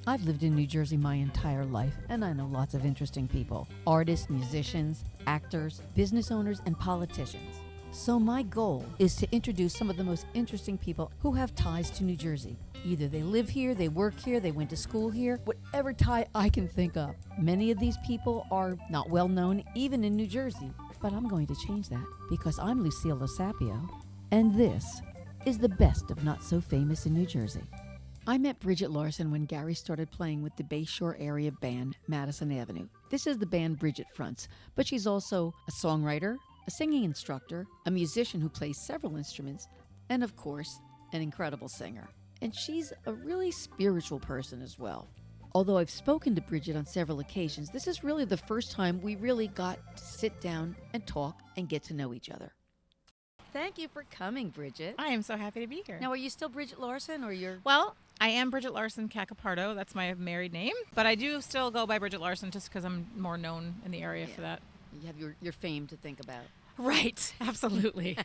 I've lived in New Jersey my entire life, and I know lots of interesting people. Artists, musicians, actors, business owners, and politicians. So my goal is to introduce some of the most interesting people who have ties to New Jersey. Either they live here, they work here, they went to school here, whatever tie I can think of. Many of these people are not well known even in New Jersey, but I'm going to change that because I'm Lucille Losapio, and this is the best of Not So Famous in New Jersey. I met Bridget Larson when Gary started playing with the Bayshore area band Madison Avenue. This is the band Bridget fronts, but she's also a songwriter, a singing instructor, a musician who plays several instruments, and of course, an incredible singer. And she's a really spiritual person as well. Although I've spoken to Bridget on several occasions, this is really the first time we really got to sit down and talk and get to know each other. Thank you for coming, Bridget. I am so happy to be here. Now, are you still Bridget Larson, or you're... Well, I am Bridget Larson Cacapardo. That's my married name. But I do still go by Bridget Larson just because I'm more known in the area for that. You have your fame to think about. Right. Absolutely.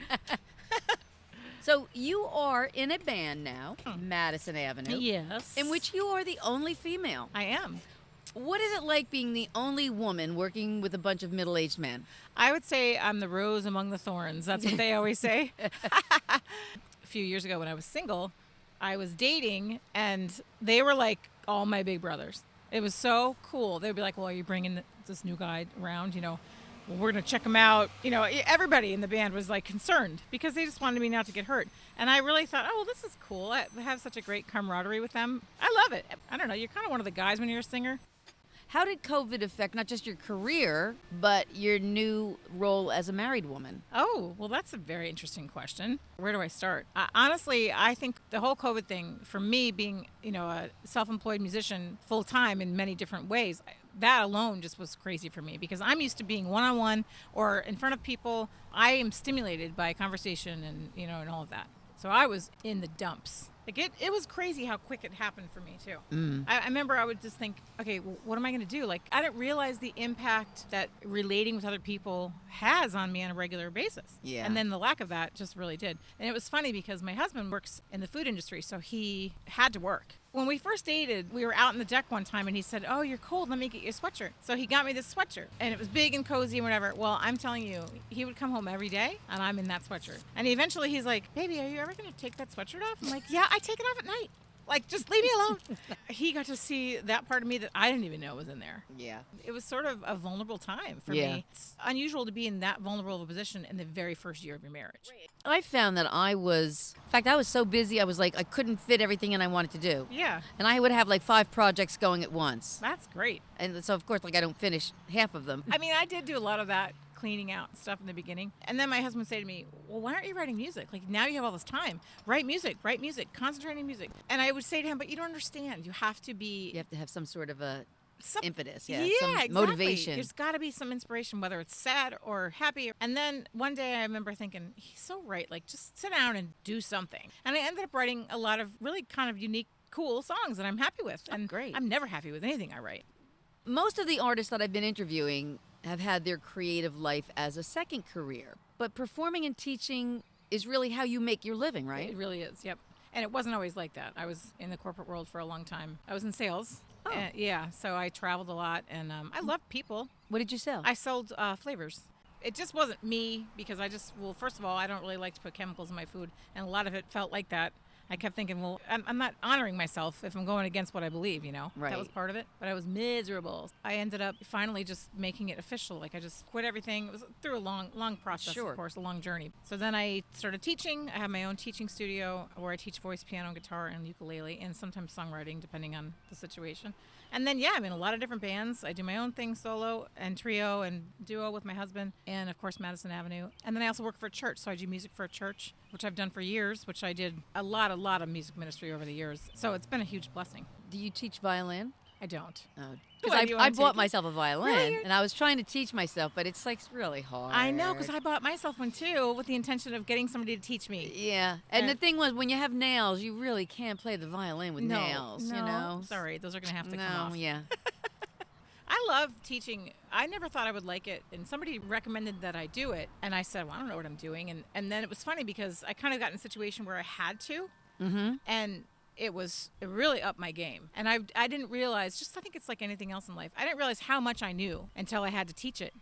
So you are in a band now, Madison Avenue. Yes. In which you are the only female. I am. What is it like being the only woman working with a bunch of middle-aged men? I would say I'm the rose among the thorns. That's what they always say. A few years ago when I was single, I was dating, and they were like all my big brothers. It was so cool. They'd be like, well, are you bringing this new guy around? You know, well, we're going to check him out. You know, everybody in the band was like concerned because they just wanted me not to get hurt. And I really thought, oh, well, this is cool. I have such a great camaraderie with them. I love it. I don't know. You're kind of one of the guys when you're a singer. How did COVID affect not just your career, but your new role as a married woman? Oh, well, that's a very interesting question. Where do I start? Honestly, I think the whole COVID thing, for me being, you know, a self-employed musician full-time in many different ways, that alone just was crazy for me because I'm used to being one-on-one or in front of people. I am stimulated by conversation and, you know, and all of that. So I was in the dumps. Like it was crazy how quick it happened for me too. I remember I would just think, okay, well, what am I going to do? Like I didn't realize the impact that relating with other people has on me on a regular basis. Yeah. And then the lack of that just really did. And it was funny because my husband works in the food industry, so he had to work. When we first dated, we were out on the deck one time and he said, oh, you're cold, let me get you a sweatshirt. So he got me this sweatshirt and it was big and cozy and whatever. Well, I'm telling you, he would come home every day and I'm in that sweatshirt. And eventually he's like, baby, are you ever going to take that sweatshirt off? I'm like, yeah, I take it off at night. Like, just leave me alone. He got to see that part of me that I didn't even know was in there. Yeah. It was sort of a vulnerable time for me. It's unusual to be in that vulnerable of a position in the very first year of your marriage. I found that I was so busy, I was like, I couldn't fit everything in I wanted to do. Yeah. And I would have like 5 projects going at once. That's great. And so, of course, like I don't finish half of them. I mean, I did do a lot of that cleaning out stuff in the beginning. And then my husband would say to me, well, why aren't you writing music? Like now you have all this time. Write music, concentrate on music. And I would say to him, but you don't understand. You have to have some sort of a impetus, some exactly. motivation. There's got to be some inspiration, whether it's sad or happy. And then one day I remember thinking, he's so right. Like just sit down and do something. And I ended up writing a lot of really kind of unique, cool songs that I'm happy with. And great. I'm never happy with anything I write. Most of the artists that I've been interviewing have had their creative life as a second career. But performing and teaching is really how you make your living, right? It really is, yep. And it wasn't always like that. I was in the corporate world for a long time. I was in sales. Oh. Yeah, so I traveled a lot, and I loved people. What did you sell? I sold flavors. It just wasn't me because first of all, I don't really like to put chemicals in my food, and a lot of it felt like that. I kept thinking, well, I'm not honoring myself if I'm going against what I believe, you know? Right. That was part of it. But I was miserable. I ended up finally just making it official. Like I just quit everything. It was through a long process, Sure. Of course, a long journey. So then I started teaching. I have my own teaching studio where I teach voice, piano, guitar, and ukulele, and sometimes songwriting, depending on the situation. And then, I'm in a lot of different bands. I do my own thing solo and trio and duo with my husband and, of course, Madison Avenue. And then I also work for a church. So I do music for a church, which I've done for years, which I did a lot of music ministry over the years. So it's been a huge blessing. Do you teach violin? I don't. Oh, Why, because do you I wanna bought take it? myself a violin, Really? and I was trying to teach myself, but it's like really hard. I know, because I bought myself one too with the intention of getting somebody to teach me. Yeah, and the thing was, when you have nails, you really can't play the violin with nails, No, you know? sorry, those are going to have to come off. Yeah. I love teaching. I never thought I would like it, and somebody recommended that I do it, and I said, well, I don't know what I'm doing, and then it was funny because I kind of got in a situation where I had to, and it really upped my game. And I didn't realize, I think it's like anything else in life, I didn't realize how much I knew until I had to teach it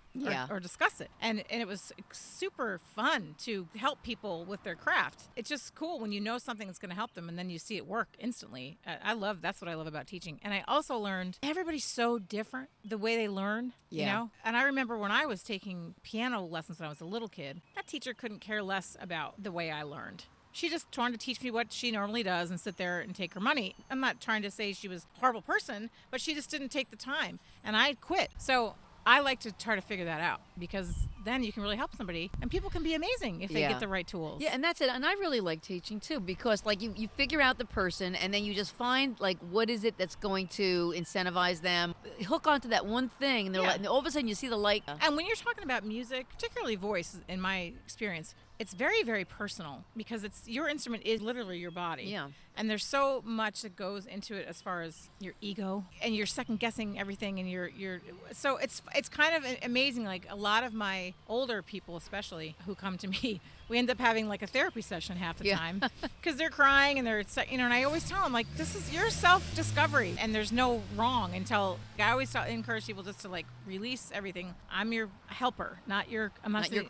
or discuss it. And it was super fun to help people with their craft. It's just cool when you know something that's going to help them and then you see it work instantly. That's what I love about teaching. And I also learned everybody's so different the way they learn, you know? And I remember when I was taking piano lessons when I was a little kid, that teacher couldn't care less about the way I learned. She just wanted to teach me what she normally does and sit there and take her money. I'm not trying to say she was a horrible person, but she just didn't take the time. And I quit. So I like to try to figure that out, because then you can really help somebody, and people can be amazing if they get the right tools. Yeah, and that's it. And I really like teaching too, because like you figure out the person, and then you just find like what is it that's going to incentivize them, hook onto that one thing, and they're like, and all of a sudden you see the light. And when you're talking about music, particularly voice, in my experience, it's very, very personal, because your instrument is literally your body. Yeah. And there's so much that goes into it as far as your ego, and you're second guessing everything, and you're so it's kind of amazing. Like a lot of my older people, especially, who come to me, we end up having like a therapy session half the time, because they're crying and they're, and I always tell them, like, this is your self-discovery, and there's no wrong until, I always encourage people just to like release everything. I'm your helper, not your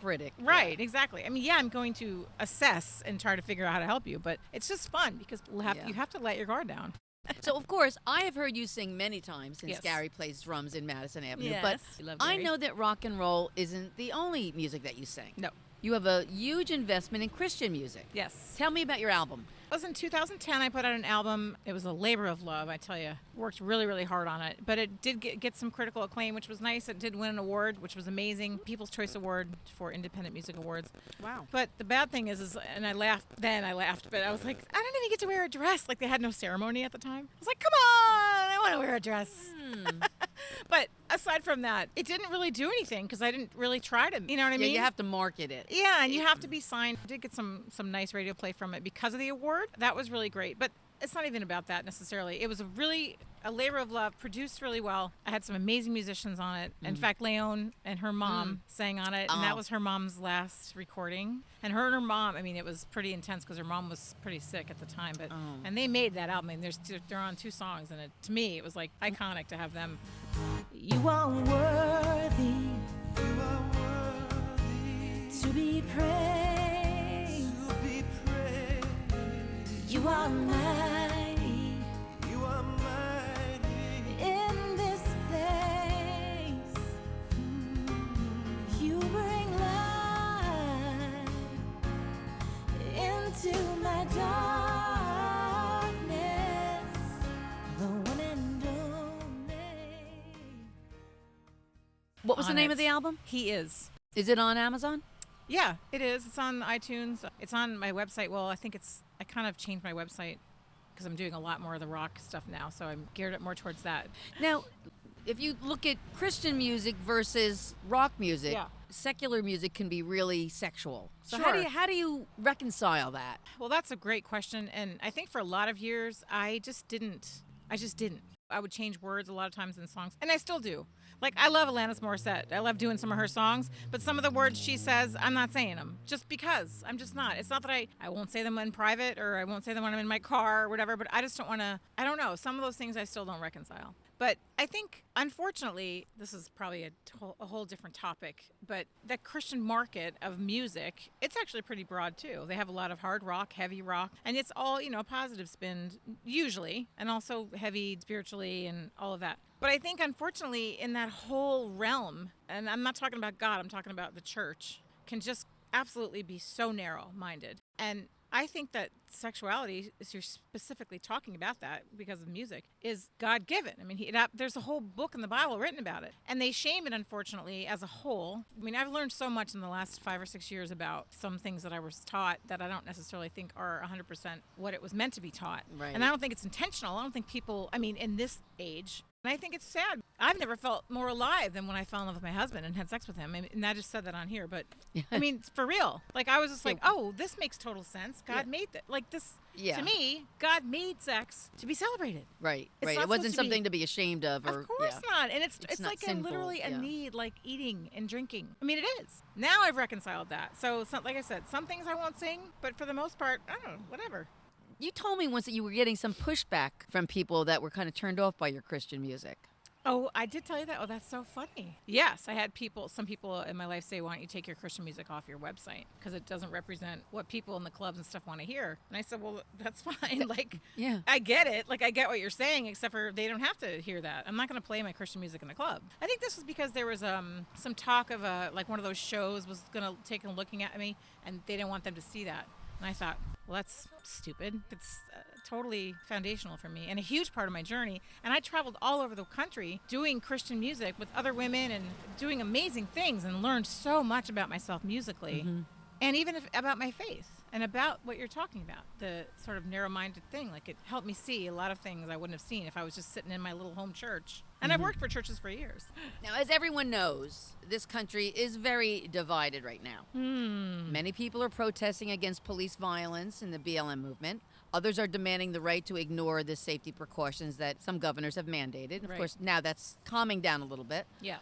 critic. Right, exactly. I mean, I'm going to assess and try to figure out how to help you, but it's just fun, because you have to let your guard down. So, of course, I have heard you sing many times since Gary plays drums in Madison Avenue. Yes. But I know that rock and roll isn't the only music that you sing. No. You have a huge investment in Christian music. Yes. Tell me about your album. It was in 2010. I put out an album. It was a labor of love, I tell you. Worked really, really hard on it. But it did get some critical acclaim, which was nice. It did win an award, which was amazing. People's Choice Award for Independent Music Awards. Wow. But the bad thing is and I laughed, but I was like, I didn't even get to wear a dress. Like, they had no ceremony at the time. I was like, come on, I want to wear a dress. But aside from that, it didn't really do anything, because I didn't really try to, you know what I mean? You have to market it. Yeah, and you have to be signed. I did get some nice radio play from it because of the award. That was really great. But it's not even about that necessarily. It was a labor of love, produced really well. I had some amazing musicians on it. In fact, Leon and her mom sang on it, and that was her mom's last recording. And her mom, I mean, it was pretty intense, because her mom was pretty sick at the time. But and they made that album. I mean, they're on 2 songs, and to me, it was like iconic to have them. You are worthy to be praised. You are mighty. In this place, you bring light into my darkness. The one and only. What was the name of the album? He Is. Is it on Amazon? Yeah, it is. It's on iTunes. It's on my website. Well, I kind of changed my website, because I'm doing a lot more of the rock stuff now, so I'm geared up more towards that. Now, if you look at Christian music versus rock music, secular music can be really sexual. So how do you reconcile that? Well, that's a great question, and I think for a lot of years, I just didn't. I would change words a lot of times in songs, and I still do. Like, I love Alanis Morissette. I love doing some of her songs, but some of the words she says, I'm not saying them, just because. I'm just not. It's not that I won't say them in private, or I won't say them when I'm in my car or whatever, but I just don't want to, I don't know. Some of those things I still don't reconcile. But I think, unfortunately, this is probably a whole different topic, but the Christian market of music, it's actually pretty broad too. They have a lot of hard rock, heavy rock, and it's all, positive spin usually, and also heavy spiritually and all of that. But I think, unfortunately, in that whole realm, and I'm not talking about God, I'm talking about the church, can just absolutely be so narrow-minded. And I think that sexuality, as you're specifically talking about that because of music, is God-given. I mean, there's a whole book in the Bible written about it. And they shame it, unfortunately, as a whole. I mean, I've learned so much in the last 5 or 6 years about some things that I was taught that I don't necessarily think are 100% what it was meant to be taught. Right. And I don't think it's intentional. I don't think people, in this age, and I think it's sad. I've never felt more alive than when I fell in love with my husband and had sex with him. And I just said that on here, but for real. Like, I was just like, oh, this makes total sense. God made that. Like, this, to me, God made sex to be celebrated. Right, right. It wasn't something to be ashamed of. Of course not. And it's like literally a need, like eating and drinking. I mean, it is. Now I've reconciled that. So, like I said, some things I won't sing, but for the most part, I don't know, whatever. You told me once that you were getting some pushback from people that were kind of turned off by your Christian music. Oh, I did tell you that? Oh, that's so funny. Yes, I had some people in my life say, why don't you take your Christian music off your website? Because it doesn't represent what people in the clubs and stuff want to hear. And I said, well, that's fine. Like, Yeah. I get it. Like, I get what you're saying, except for they don't have to hear that. I'm not going to play my Christian music in the club. I think this was because there was some talk of like one of those shows was going to take a looking at me, and they didn't want them to see that. And I thought, well, that's stupid. It's totally foundational for me and a huge part of my journey. And I traveled all over the country doing Christian music with other women and doing amazing things and learned so much about myself musically. Mm-hmm. And even about my faith and about what you're talking about, the sort of narrow-minded thing. Like, it helped me see a lot of things I wouldn't have seen if I was just sitting in my little home church. And I've worked for churches for years. Now, as everyone knows, this country is very divided right now. Many people are protesting against police violence in the BLM movement. Others are demanding the right to ignore the safety precautions that some governors have mandated. Of course, now that's calming down a little bit. Yeah.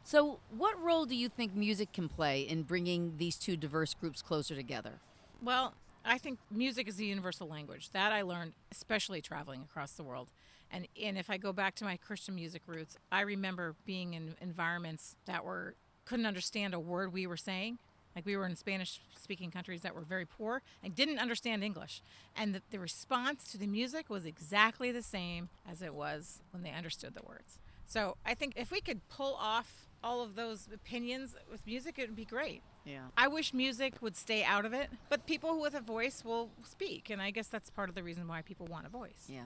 So what role do you think music can play in bringing these two diverse groups closer together? Well, I think music is a universal language. That I learned, especially traveling across the world. And if I go back to my Christian music roots, I remember being in environments that couldn't understand a word we were saying. Like, we were in Spanish-speaking countries that were very poor and didn't understand English. And the response to the music was exactly the same as it was when they understood the words. So I think if we could pull off all of those opinions with music, it would be great. Yeah. I wish music would stay out of it, but people with a voice will speak. And I guess that's part of the reason why people want a voice. Yeah.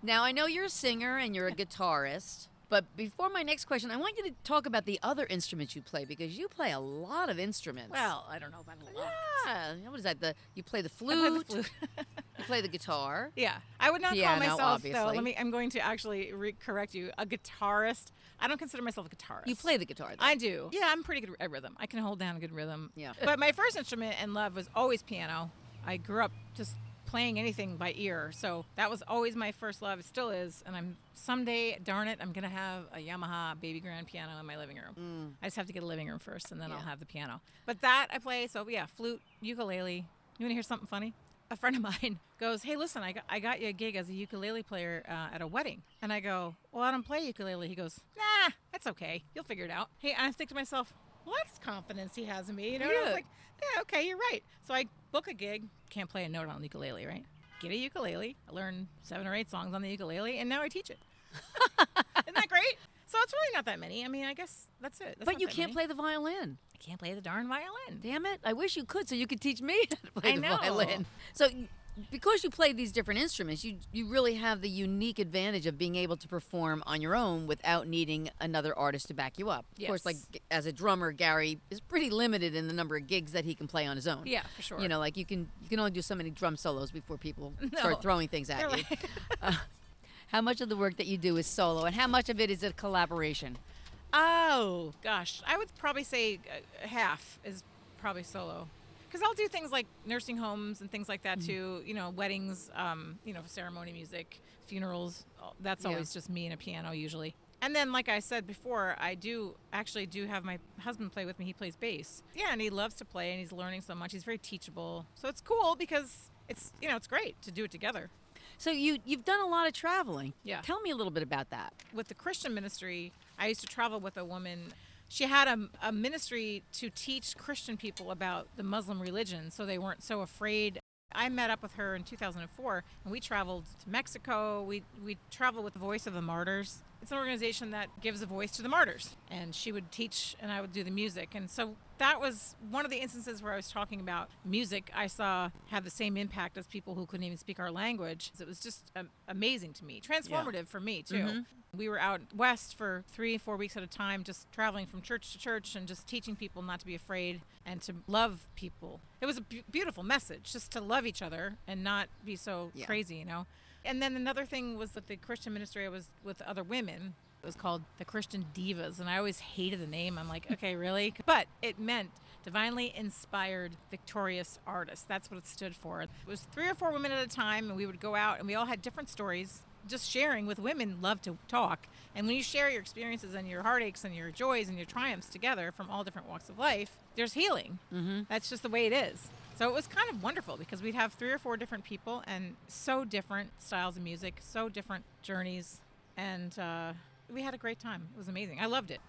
Now, I know you're a singer and you're a guitarist, but before my next question, I want you to talk about the other instruments you play, because you play a lot of instruments. Well, I don't know about a lot. Yeah. What is that? You play the I play the flute. flute. You play the guitar. Yeah. I would not Piano, call myself, obviously. I'm going to actually correct you, a guitarist. I don't consider myself a guitarist. You play the guitar, though. I do. Yeah, I'm pretty good at rhythm. I can hold down a good rhythm. Yeah. But my first instrument in love was always piano. I grew up just playing anything by ear. So that was always my first love. It still is. And someday, darn it, I'm going to have a Yamaha baby grand piano in my living room. I just have to get a living room first, and then I'll have the piano. But that I play. So yeah, flute, ukulele. You want to hear something funny? A friend of mine goes, hey, listen, I got you a gig as a ukulele player at a wedding. And I go, well, I don't play ukulele. He goes, nah, that's okay. You'll figure it out. Hey, I think to myself, well, that's confidence he has in me. You know, Yeah. I was like, yeah, okay, you're right. So I book a gig. Can't play a note on the ukulele, right? Get a ukulele. I learned 7 or 8 songs on the ukulele, and now I teach it. Isn't that great? So it's really not that many. I mean, I guess that's it. But you can't play the violin. I can't play the darn violin. Damn it. I wish you could so you could teach me how to play the know. violin. So because you play these different instruments, you really have the unique advantage of being able to perform on your own without needing another artist to back you up. Of course, like as a drummer, Gary is pretty limited in the number of gigs that he can play on his own. Yeah, for sure. You know, like you can only do so many drum solos before people start throwing things at you. How much of the work that you do is solo, and how much of it is a collaboration? Oh, gosh. I would probably say half is probably solo. Because I'll do things like nursing homes and things like that too. You know, weddings, ceremony music, funerals. That's always just me and a piano usually. And then, like I said before, I do have my husband play with me. He plays bass. Yeah, and he loves to play, and he's learning so much. He's very teachable. So it's cool because it's great to do it together. So you've done a lot of traveling. Yeah. Tell me a little bit about that. With the Christian ministry, I used to travel with a woman. She had a ministry to teach Christian people about the Muslim religion so they weren't so afraid. I met up with her in 2004, and we traveled to Mexico. We traveled with the Voice of the Martyrs. It's an organization that gives a voice to the martyrs. And she would teach, and I would do the music. And so that was one of the instances where I was talking about music I saw have the same impact as people who couldn't even speak our language. It was just amazing to me, transformative for me, too. Mm-hmm. We were out west for 3-4 weeks at a time, just traveling from church to church and just teaching people not to be afraid and to love people. It was a beautiful message, just to love each other and not be so crazy, you know. And then another thing was that the Christian ministry I was with other women. It was called the Christian Divas, and I always hated the name. I'm like, okay, really? But it meant divinely inspired, victorious artists. That's what it stood for. It was 3 or 4 women at a time, and we would go out, and we all had different stories. Just sharing with women love to talk. And when you share your experiences and your heartaches and your joys and your triumphs together from all different walks of life, there's healing. Mm-hmm. That's just the way it is. So it was kind of wonderful because we'd have 3 or 4 different people and so different styles of music, so different journeys. And we had a great time. It was amazing. I loved it.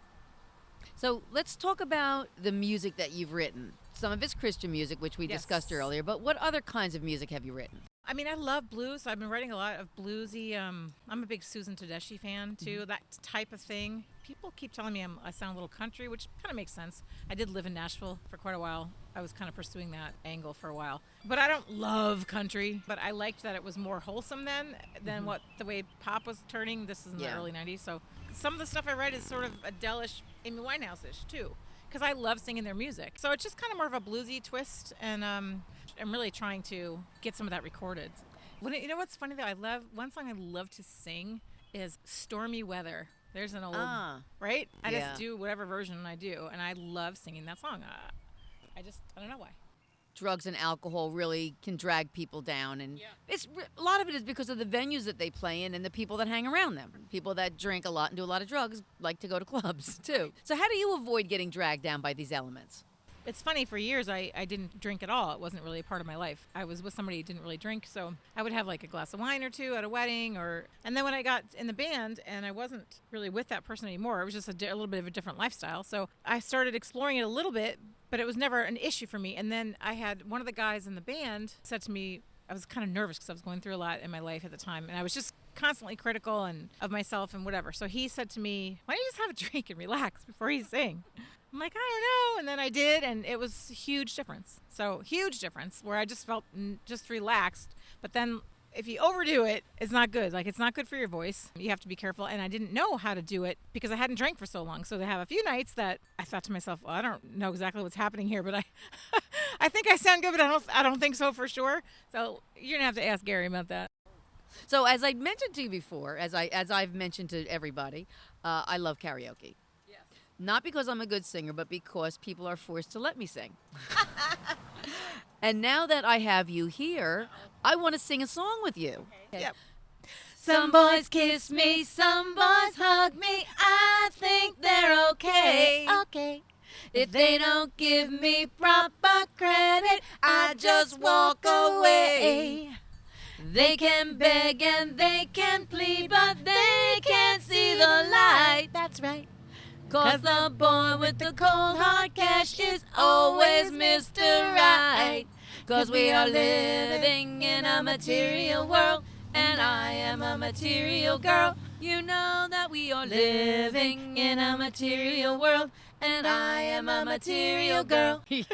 So let's talk about the music that you've written. Some of it's Christian music, which we discussed earlier, but what other kinds of music have you written? I mean, I love blues. I've been writing a lot of bluesy. I'm a big Susan Tedeschi fan, too, that type of thing. People keep telling me I sound a little country, which kind of makes sense. I did live in Nashville for quite a while. I was kind of pursuing that angle for a while. But I don't love country, but I liked that it was more wholesome then than what the way pop was turning. This is in the early 90s. So some of the stuff I write is sort of Adele-ish, Amy Winehouse-ish, too, because I love singing their music. So it's just kind of more of a bluesy twist, and I'm really trying to get some of that recorded. You know what's funny, though? One song I love to sing is Stormy Weather. There's an old, right? I just do whatever version I do, and I love singing that song. I don't know why. Drugs and alcohol really can drag people down, and a lot of it is because of the venues that they play in and the people that hang around them. People that drink a lot and do a lot of drugs like to go to clubs, too. So how do you avoid getting dragged down by these elements? It's funny, for years I didn't drink at all. It wasn't really a part of my life. I was with somebody who didn't really drink, so I would have like a glass of wine or two at a wedding, and then when I got in the band and I wasn't really with that person anymore, it was just a little bit of a different lifestyle. So I started exploring it a little bit, but it was never an issue for me. And then I had one of the guys in the band said to me, I was kind of nervous because I was going through a lot in my life at the time, and I was just constantly critical and of myself and whatever. So he said to me, why don't you just have a drink and relax before you sing? I'm like, I don't know. And then I did, and it was a huge difference. So huge difference where I just felt just relaxed. But then if you overdo it, it's not good. Like, it's not good for your voice. You have to be careful. And I didn't know how to do it because I hadn't drank for so long. So they have a few nights that I thought to myself, well, I don't know exactly what's happening here, but I think I sound good, but I don't think so for sure. So you're going to have to ask Gary about that. So as I mentioned to you before, as I've mentioned to everybody, I love karaoke. Not because I'm a good singer, but because people are forced to let me sing. And now that I have you here, I want to sing a song with you. Okay. Yep. Some boys kiss me, some boys hug me. I think they're okay. Okay. If they don't give me proper credit, I just walk away. They can beg and they can plead, but they can't see the light. That's right. 'Cause the boy with the cold hard cash is always Mr. Right. 'Cause we are living in a material world, and I am a material girl. You know that we are living in a material world, and I am a material girl. We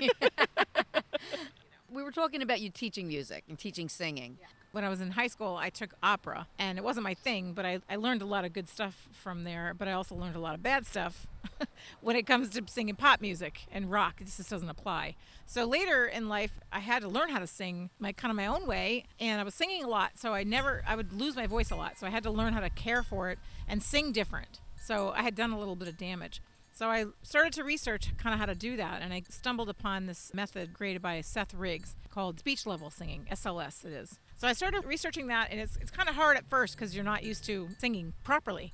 were talking about you teaching music and teaching singing. When I was in high school, I took opera, and it wasn't my thing, but I learned a lot of good stuff from there, but I also learned a lot of bad stuff when it comes to singing pop music and rock. It just doesn't apply. So later in life, I had to learn how to sing my own way, and I was singing a lot, so I would lose my voice a lot, so I had to learn how to care for it and sing different. So I had done a little bit of damage. So I started to research kind of how to do that, and I stumbled upon this method created by Seth Riggs called speech level singing, SLS it is. So I started researching that, and it's kind of hard at first because you're not used to singing properly,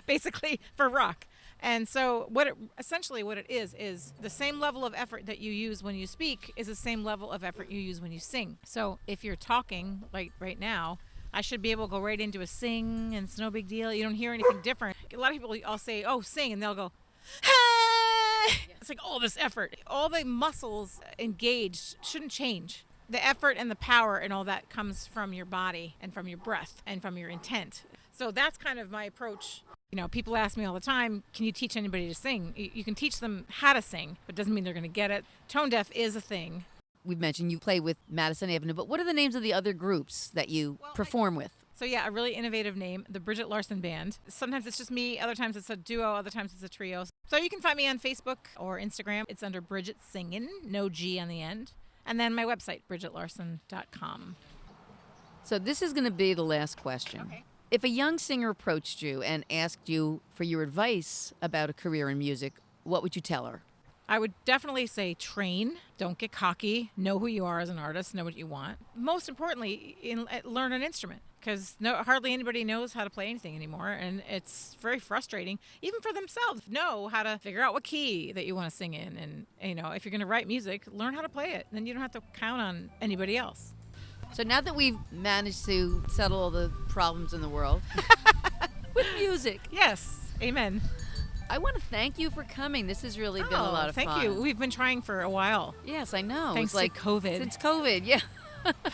basically, for rock. And so essentially what it is the same level of effort that you use when you speak is the same level of effort you use when you sing. So if you're talking, like right now, I should be able to go right into a sing, and it's no big deal. You don't hear anything different. A lot of people, I'll say, oh, sing, and they'll go, hey! It's like all this effort. All the muscles engaged shouldn't change. The effort and the power and all that comes from your body and from your breath and from your intent. So that's kind of my approach. You know, people ask me all the time, can you teach anybody to sing? You can teach them how to sing, but it doesn't mean they're going to get it. Tone deaf is a thing. We've mentioned you play with Madison Avenue, but what are the names of the other groups that you perform with? So yeah, a really innovative name, the Bridget Larson Band. Sometimes it's just me, other times it's a duo, other times it's a trio. So you can find me on Facebook or Instagram. It's under Bridget Singin', no G on the end. And then my website, bridgetlarson.com. So this is going to be the last question. Okay. If a young singer approached you and asked you for your advice about a career in music, what would you tell her? I would definitely say train. Don't get cocky. Know who you are as an artist. Know what you want. Most importantly, learn an instrument, because hardly anybody knows how to play anything anymore, and it's very frustrating, even for themselves. Know how to figure out what key that you want to sing in, and if you're going to write music, learn how to play it. Then you don't have to count on anybody else. So now that we've managed to settle all the problems in the world with music. Yes. Amen. I want to thank you for coming. This has really been a lot of fun. Thank you. We've been trying for a while. Yes, I know. Thanks to COVID. Since COVID, yeah.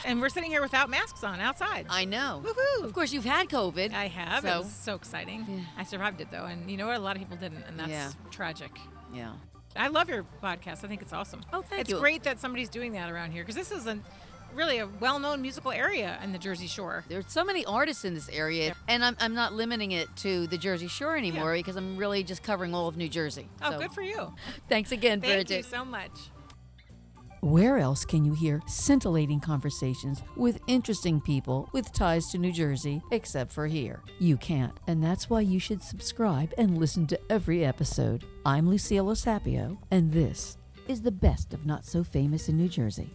And we're sitting here without masks on outside. I know. Woohoo! Of course, you've had COVID. I have. It was so exciting. Yeah. I survived it, though. And you know what? A lot of people didn't, and that's tragic. Yeah. I love your podcast. I think it's awesome. Oh, thank you. It's great that somebody's doing that around here, because this is really a well-known musical area in the Jersey Shore. There's so many artists in this area, and I'm not limiting it to the Jersey Shore anymore because I'm really just covering all of New Jersey. Oh, good for you. Thanks again, Bridget. Thank you so much. Where else can you hear scintillating conversations with interesting people with ties to New Jersey except for here? You can't, and that's why you should subscribe and listen to every episode. I'm Lucille Osapio, and this is the best of Not So Famous in New Jersey.